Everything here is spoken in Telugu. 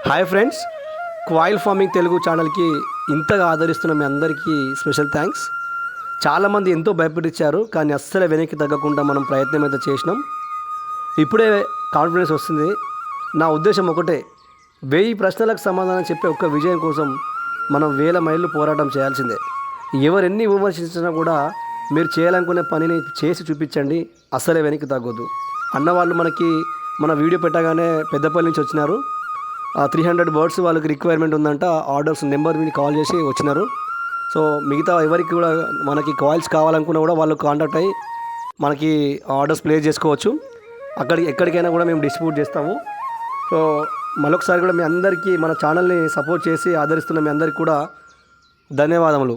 Hi friends, coil farming Telugu ఛానల్కి ఇంతగా ఆదరిస్తున్న మీ అందరికీ స్పెషల్ థ్యాంక్స్. చాలామంది ఎంతో భయపడిచ్చారు, కానీ అస్సలు వెనక్కి తగ్గకుండా మనం ప్రయత్నం అయితే చేసినాం. ఇప్పుడే కాన్ఫిడెన్స్ వస్తుంది. నా ఉద్దేశం ఒకటే, 1000 ప్రశ్నలకు సమాధానం చెప్పే ఒక్క విజయం కోసం మనం 1000 మైళ్ళు పోరాటం చేయాల్సిందే. ఎవరెన్ని విమర్శించినా కూడా మీరు చేయాలనుకునే పనిని చేసి చూపించండి, అస్సలే వెనక్కి తగ్గొద్దు. అన్నవాళ్ళు మనకి మన వీడియో పెట్టగానే పెద్దపల్లి నుంచి వచ్చినారు. 300 బర్డ్స్ వాళ్ళకి రిక్వైర్మెంట్ ఉందంట. ఆర్డర్స్ నెంబర్ మీద కాల్ చేసి వచ్చినారు. సో మిగతా ఎవరికి కూడా మనకి కాయిల్స్ కావాలనుకున్నా కూడా వాళ్ళు కాంటాక్ట్ అయ్యి మనకి ఆర్డర్స్ ప్లేస్ చేసుకోవచ్చు. ఎక్కడికైనా కూడా మేము డిస్ట్రిబ్యూట్ చేస్తాము. సో మరొకసారి కూడా మీ అందరికీ మన ఛానల్ని సపోర్ట్ చేసి ఆదరిస్తున్న మీ అందరికీ కూడా ధన్యవాదములు.